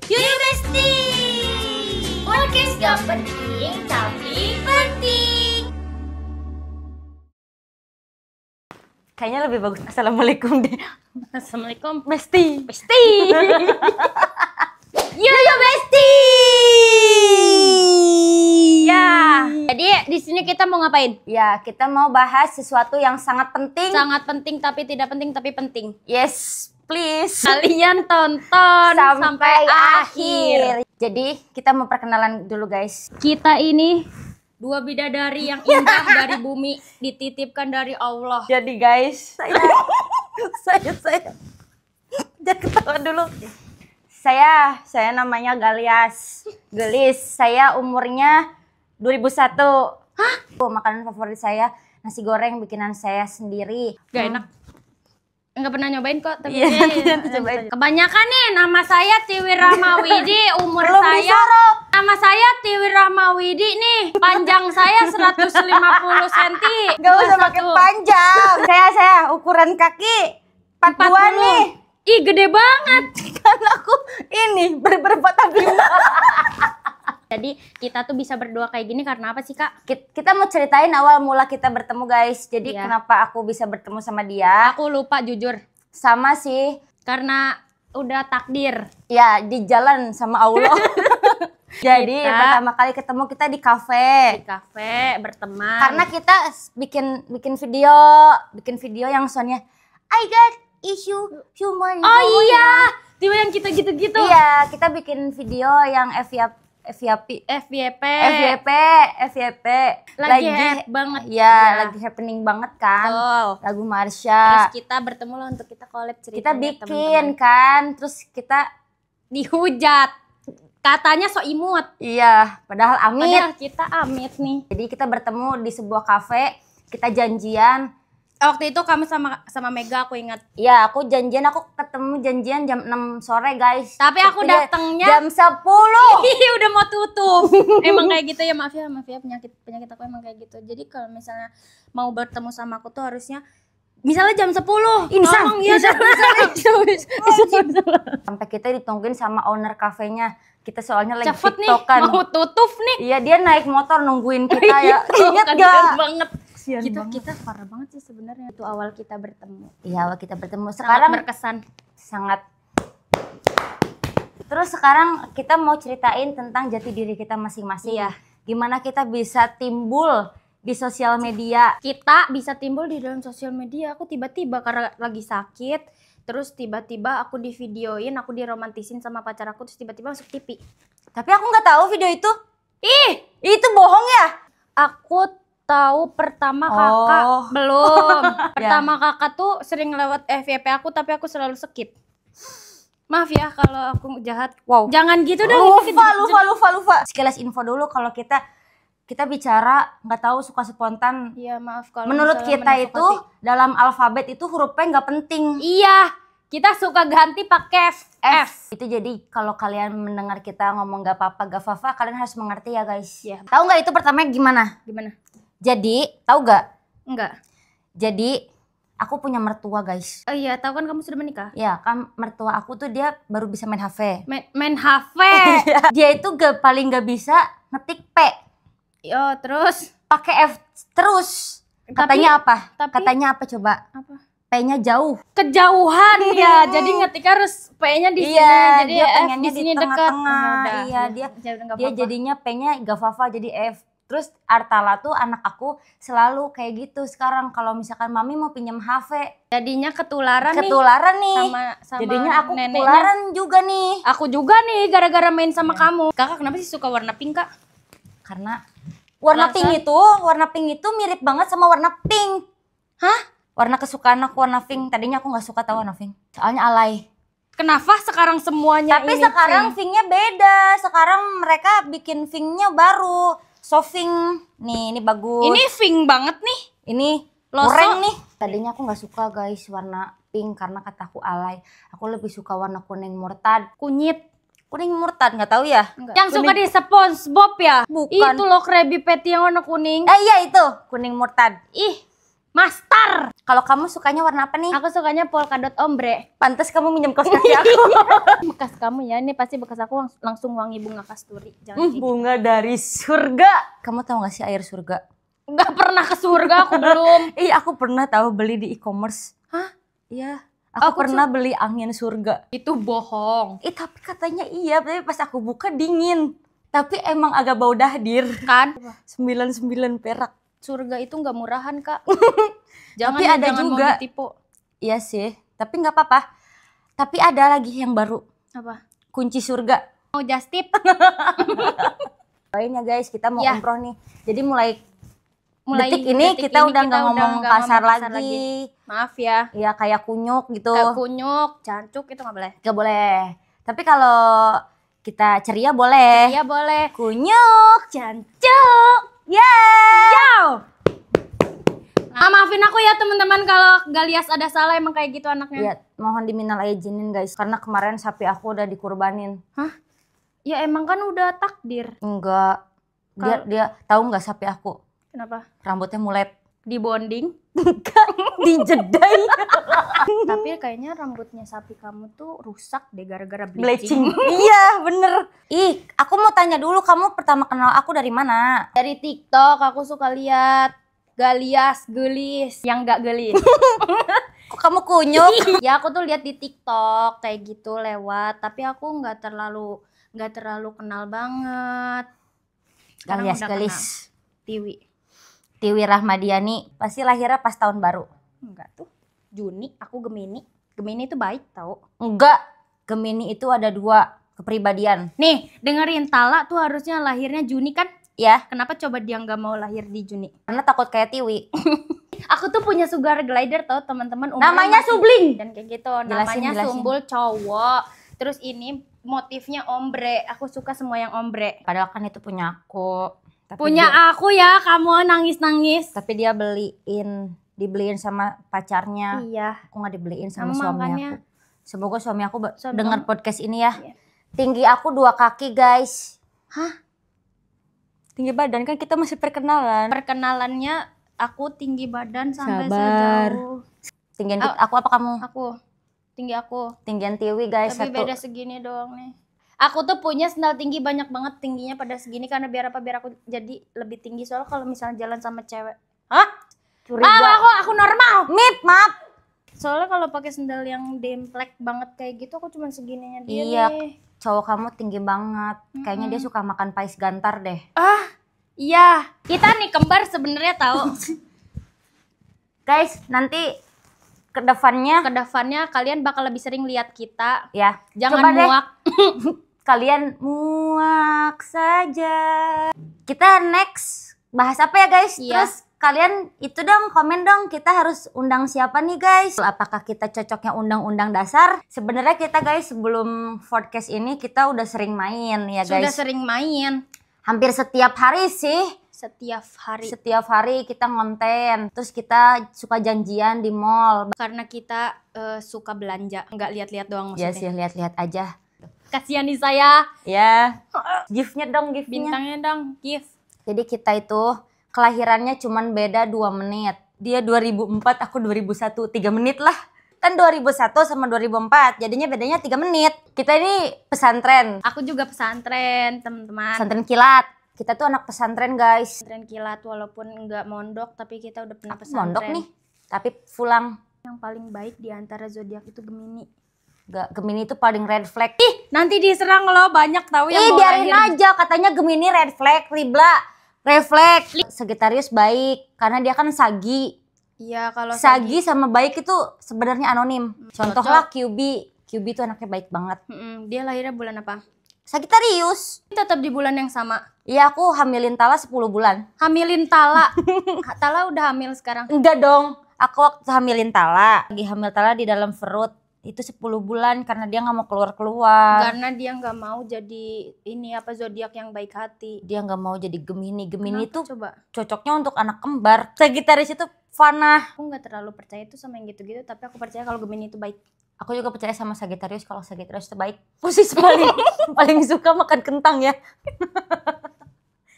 Yuk Besti! Podcast gak penting tapi penting. Kayaknya lebih bagus Assalamualaikum deh. Assalamualaikum Besti. Besti. Yuk Besti! Ya, jadi di sini kita mau ngapain? Ya, kita mau bahas sesuatu yang sangat penting. Sangat penting tapi tidak penting tapi penting. Yes, please. Kalian tonton sampai akhir. Jadi, kita mau perkenalan dulu, guys. Kita ini dua bidadari yang indah dari bumi, dititipkan dari Allah. Jadi, guys, saya jangan ketawa dulu. Saya namanya Gelis. Saya umurnya 2001. Hah? Makanan favorit saya nasi goreng bikinan saya sendiri. Gak enak. Enggak pernah nyobain kok, tapi Iya, nanti cobain. Kebanyakan nih, nama saya Tiwi Rahmawidi, umur Belum saya disuruh. nama saya Tiwi Rahmawidi nih, panjang saya 150 cm. Gak usah pakai panjang. Saya ukuran kaki 42 nih. Ih, gede banget. Kan aku ini berpatah bima. Jadi kita tuh bisa berdua kayak gini karena apa sih, Kak? Kita mau ceritain awal mula kita bertemu, guys. Jadi Iya. kenapa aku bisa bertemu sama dia? Aku lupa jujur, Sama sih. karena udah takdir. Ya, di jalan sama Allah. Jadi Kita- pertama kali ketemu kita di kafe. Di kafe berteman. Karena kita bikin video yang soalnya I got issue human. oh iya, tiba yang kita gitu-gitu. Iya, kita bikin video yang FYP Lagi hype banget. Ya, Iya. lagi happening banget kan. Betul. Lagu Terus Marsha. kita bertemu lah untuk kita collab ceritanya. Kita bikin teman-teman. kan, terus kita Dihujat. Katanya so imut. iya, padahal amit. Padahal kita amit nih. Jadi kita bertemu di sebuah kafe, kita janjian. Waktu itu kami sama Mega, aku ingat. Ya, aku ketemu janjian jam 6 sore, guys. Tapi aku Dia datangnya jam 10. Ih, udah mau tutup. Emang kayak gitu ya, maaf ya penyakit aku emang kayak gitu. Jadi kalau misalnya mau bertemu sama aku tuh harusnya misalnya jam 10. Tolong ya. Sampai kita ditungguin sama owner kafenya. Kita soalnya lagi Cepet nih, tiktokan. mau tutup nih. Iya, dia naik motor nungguin kita ya. Ingat Kasian gak? banget. Kasian banget. Kita parah banget sih sebenarnya. Itu awal kita bertemu. Iya, awal kita bertemu. Sangat Sekarang berkesan. sangat. Terus sekarang kita mau ceritain tentang jati diri kita masing-masing. Iya. Gimana kita bisa timbul di sosial media. Kita bisa timbul di dalam sosial media. Aku tiba-tiba karena lagi sakit, terus tiba-tiba aku di videoin, aku diromantisin sama pacar aku, terus tiba-tiba masuk TV. Tapi aku nggak tahu video itu. Ih, Itu bohong ya? aku tahu pertama kakak Oh. belum. Pertama kakak tuh sering lewat FYP aku, tapi aku selalu skip. Maaf ya kalau aku jahat. Wow. Jangan gitu dong. Lupa. Sekilas info dulu kalau kita bicara nggak tahu suka spontan. Iya, maaf kalau Menurut misalnya kita itu menprovokasi. dalam alfabet itu huruf P nggak penting. Iya, kita suka ganti pakai F. Itu jadi kalau kalian mendengar kita ngomong gak apa-apa, kalian harus mengerti ya, guys. Iya. Tahu nggak itu pertama gimana? Gimana? Jadi, tahu nggak? Enggak. Jadi aku punya mertua, guys. Oh iya, tahu kan kamu sudah menikah? Ya kan, mertua aku tuh dia baru bisa main HP. Main HP. Dia itu paling gak bisa ngetik P, Yo, terus pakai F terus. Katanya apa? Katanya apa coba? apa? P-nya jauh. Kejauhan ya. Jadi ngetik harus P-nya di sini. Iya, Jadi dia F pengennya di sini di dekat. tengah-tengah. Iya, dia jadinya P-nya gak Fafa jadi F. Terus Artala tuh anak aku selalu kayak gitu sekarang kalau misalkan mami mau pinjam HP. Jadinya ketularan nih. nih. Sama Jadinya aku neneknya. ketularan juga nih. Aku juga nih gara-gara main sama kamu. Kakak kenapa sih suka warna pink, Kak? Karena warna pink itu mirip banget sama warna pink. Hah? Warna kesukaan aku warna pink. Tadinya aku nggak suka tahu warna pink. Soalnya alay. Kenapa sekarang semuanya Tapi ini sekarang pink? pinknya beda. Sekarang mereka bikin pinknya baru. Sofing. Nih, ini bagus. Ini pink banget nih. Ini Losok. goreng nih. Tadinya aku nggak suka, guys, warna pink karena kataku alay. Aku lebih suka warna kuning murtad. Kunyit. Kuning murtad nggak tahu ya? Enggak. Yang suka di SpongeBob ya? Bukan. Itu loh Krabby Patty yang warna kuning. Iya itu kuning murtad. Ih, Master. Kalau kamu sukanya warna apa nih? Aku sukanya polka dot ombre. Pantes kamu minjem kaos kaki aku. Bekas kamu ya, ini pasti bekas aku langsung wangi bunga kasturi. Jangan kayak Bunga dari surga. Kamu tahu gak sih air surga? Nggak pernah ke surga aku belum. Iya, aku pernah tahu beli di e-commerce. Hah? Iya. Aku pernah beli angin surga. Itu bohong. Tapi katanya iya, tapi pas aku buka dingin. Tapi emang agak bau dahdir. Kan? 99 perak. Surga itu nggak murahan, Kak. Jangan Tapi ada jangan juga. mau ditipu. Iya sih, tapi nggak apa-apa. Tapi ada lagi yang baru. Apa? Kunci surga. Mau just tip? Doain ya guys, kita mau Ya. umroh nih. Jadi mulai detik ini kita udah nggak ngomong kasar lagi. Maaf ya. Ya kayak kunyuk gitu. Kayak kunyuk, jancuk itu nggak boleh. Gak boleh. Tapi kalau kita ceria boleh. Iya boleh. Kunyuk. Jancuk. Yeah. Yo. Nah, maafin aku ya teman-teman kalau Galias ada salah, emang kayak gitu anaknya. Ya, mohon diminal izinin guys, karena kemarin sapi aku udah dikurbanin. Hah? Ya emang kan udah takdir. Enggak. Dia tahu nggak sapi aku? Kenapa? Rambutnya mulet. Di bonding. Dijedai. Tapi kayaknya rambutnya sapi kamu tuh rusak deh gara-gara Bleaching. Iya, bener. Ih, aku mau tanya dulu, kamu pertama kenal aku dari mana? Dari TikTok aku suka lihat Galias gelis yang gak gelis. Kok kamu kunyuk? Ya aku tuh lihat di TikTok kayak gitu lewat, tapi aku nggak terlalu kenal banget. Sekarang Galias udah gelis. kenal. Tiwi Rahmadiani pasti lahirnya pas tahun baru. Enggak tuh. Juni, aku Gemini. Gemini itu baik tau. Enggak. Gemini itu ada 2 kepribadian. Nih, dengerin Tala tuh harusnya lahirnya Juni kan? Ya, Kenapa coba dia nggak mau lahir di Juni? karena takut kayak Tiwi. Aku tuh punya sugar glider tau teman-teman. Namanya Subling. Dan kayak gitu. Jelasin, Namanya jelasin. Sumbul cowok. Terus ini motifnya ombre. Aku suka semua yang ombre. Padahal kan itu punya aku. Tapi Punya dia, aku ya, kamu nangis-nangis. tapi dia dibeliin sama pacarnya. Iya. Aku nggak dibeliin sama Kamu suami makannya. aku. Semoga suami aku Suami dengar kamu? podcast ini ya. Iya. Tinggi aku 2 kaki guys. Hah? Tinggi badan kan kita masih perkenalan. Perkenalannya aku tinggi badan sampai Sabar. sejauh. Tinggian aku apa kamu? Tinggi aku. Tinggian Tiwi guys. Tapi beda segini doang nih. Aku tuh punya sendal tinggi banyak banget, tingginya pada segini karena biar aku jadi lebih tinggi, soalnya kalau misalnya jalan sama cewek. Hah? Curiga. Aku normal. Mip, maaf. Soalnya kalau pakai sendal yang demplek banget kayak gitu aku cuma segininya dia Iya. nih. Cowok kamu tinggi banget. Kayaknya dia suka makan pais gantar deh. Iya, kita nih kembar sebenarnya tahu. Guys, nanti kedepannya Kedepannya kalian bakal lebih sering lihat kita. ya. Jangan Coba deh, muak. kalian muak saja. Kita next bahas apa ya guys? Iya. Terus kalian itu dong komen dong, kita harus undang siapa nih guys? Apakah kita cocoknya undang-undang dasar? Sebenarnya kita guys sebelum podcast ini kita udah sering main ya Sudah guys. sering main Hampir setiap hari sih. setiap hari. Setiap hari kita ngonten. Terus kita suka janjian di mall. Karena kita suka belanja, nggak lihat-lihat doang Ya maksudnya. sih, lihat-lihat aja. Kasihan nih saya. Ya. Giftnya dong, giftnya. Bintangnya dong, gift. Jadi kita itu kelahirannya cuman beda 2 menit. Dia 2004, aku 2001. 3 menit lah. Kan 2001 sama 2004, jadinya bedanya 3 menit. Kita ini pesantren. Aku juga pesantren, teman-teman. Pesantren kilat. Kita tuh anak pesantren guys. Pesantren kilat walaupun nggak mondok, tapi kita udah pernah Aku pesantren. mondok nih, tapi pulang. Yang paling baik di antara zodiak itu Gemini. Gemini itu paling red flag. Nanti diserang loh, banyak tahu yang mau Biarin lahir. aja, katanya Gemini red flag, Libra red flag. Sagittarius baik, karena dia kan Sagi. Iya, kalau Sagi sama baik itu sebenarnya anonim. Contohlah cocok. QB. QB itu anaknya baik banget. Dia lahirnya bulan apa? Sagittarius. Tetap di bulan yang sama. Iya, aku hamilin Tala 10 bulan. Hamilin Tala. Tala udah hamil sekarang. Enggak dong. Aku waktu hamilin Tala, lagi hamil Tala di dalam perut. Itu 10 bulan karena dia nggak mau keluar-keluar. Karena dia nggak mau jadi ini apa zodiak yang baik hati. Dia nggak mau jadi Gemini. Gemini Kenapa itu coba? cocoknya untuk anak kembar. Sagittarius itu fana. Aku nggak terlalu percaya itu sama yang gitu-gitu, tapi aku percaya kalau Gemini itu baik. Aku juga percaya sama Sagittarius, kalau Sagittarius itu baik. Persis paling paling suka makan kentang ya.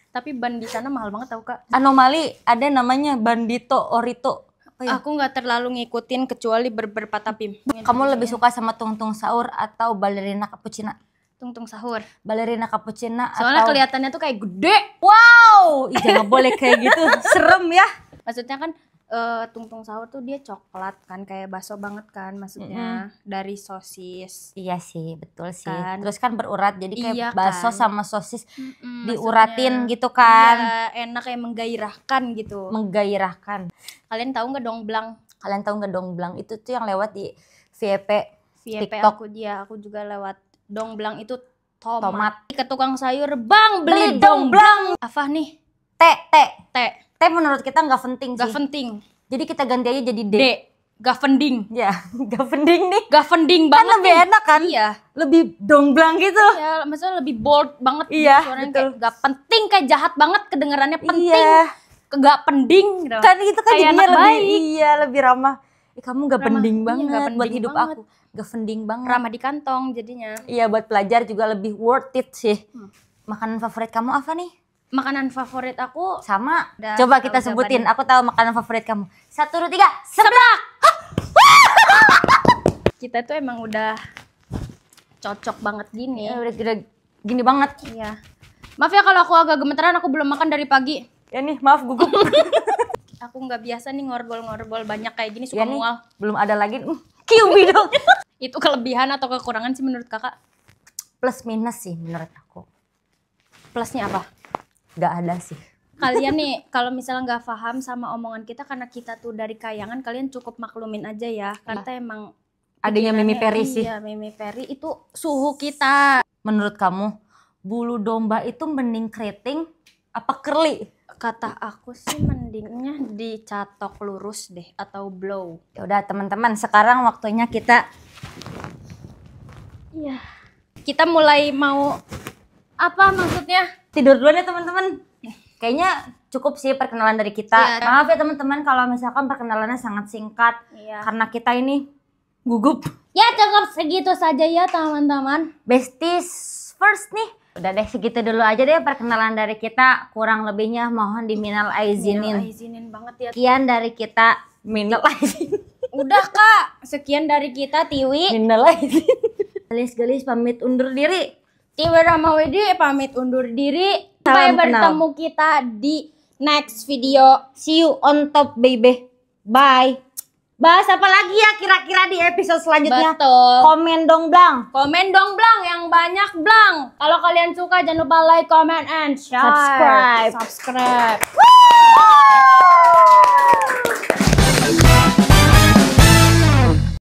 Tapi ban di sana mahal banget tau Kak. Anomali ada namanya Bandito Orito. Apa ya? Aku nggak terlalu ngikutin kecuali berpatapim. Kamu lebih suka sama Tungtung Sahur atau Balerina Cappuccina? Tungtung Sahur. Balerina Cappuccina Soalnya atau kelihatannya tuh kayak gede. wow, ih, jangan boleh kayak gitu. Serem ya. Maksudnya kan Tungtung Sahur tuh dia coklat kan, kayak bakso banget kan maksudnya. Dari sosis. Iya sih, betul sih. Kan. Terus kan berurat jadi kayak Iya bakso kan. sama sosis Maksudnya, diuratin gitu kan. Iya, enak kayak menggairahkan gitu. Menggairahkan. Kalian tahu nggak Dongblang? Kalian tahu nggak Dongblang? Itu tuh yang lewat di VIP VIP TikTok. aku juga lewat Dongblang itu tomat. Tomat. Ke tukang sayur, "Bang, beli Beli Dongblang." Apa nih? T. T. Menurut kita nggak penting Gak sih. penting. Jadi kita ganti aja jadi D. D. Gak pending. Ya, nggak penting nih. Gak pending Kan banget lebih nih. enak kan? Iya. Lebih Dongblang gitu. Ya, maksudnya lebih bold banget. Iya, gitu. Suaranya betul. kayak gak penting, kayak jahat banget kedengarannya penting. Iya. Gak pending gitu. Kan itu kan Kayak jadinya anak lebih baik. iya, lebih ramah. Kamu nggak Ramah. pending Iya, banget nggak buat pending hidup banget. aku. Nggak pending banget. Ramah di kantong jadinya. Iya, buat pelajar juga lebih worth it sih. Makanan favorit kamu apa nih? Makanan favorit aku Sama. Udah Coba tahu kita sebutin. jawabannya. Aku tahu makanan favorit kamu. 1, 2, 3. seblak. Kita tuh emang udah cocok banget gini. Ya, udah gini banget. Iya. Maaf ya kalau aku agak gemeteran, aku belum makan dari pagi. Ya nih, maaf gugup. Aku nggak biasa nih ngorbol-ngorbol banyak kayak gini, suka Ya nih, mual. belum ada lagi. QB dong. Itu kelebihan atau kekurangan sih menurut kakak? Plus minus sih menurut aku. Plusnya apa? Gak ada sih. Kalian nih kalau misalnya nggak paham sama omongan kita karena kita tuh dari kayangan, kalian cukup maklumin aja ya. Karena kita emang Adanya Mimi pikirannya- Peri sih. Iya, Mimi Peri itu suhu kita. Menurut kamu, bulu domba itu mending keriting apa curly? Kata aku sih mendingnya dicatok lurus deh atau blow. Ya udah teman-teman, sekarang waktunya kita Iya. Kita mulai mau apa maksudnya? tidur dulu ya teman-teman. Kayaknya cukup sih perkenalan dari kita. Iya. Maaf ya teman-teman kalau misalkan perkenalannya sangat singkat. Iya. Karena kita ini gugup. Ya cukup segitu saja ya teman-teman. Besties first nih. Udah deh segitu dulu aja deh perkenalan dari kita. Kurang lebihnya mohon diminal aizinin. Izinin banget ya. Sekian dari kita. Minal aizin. Udah Kak, sekian dari kita Tiwi. Minal aizin. Gelis-gelis pamit undur diri. Tiwi Rahmawedi pamit undur diri. Sampai Salam kenal. bertemu kita di next video. See you on top baby. Bye. Bahas apa lagi ya kira-kira di episode selanjutnya? Betul. Komen dong Blang. Komen dong Blang, yang banyak Blang. Kalau kalian suka jangan lupa like, comment, and share. Subscribe. Subscribe.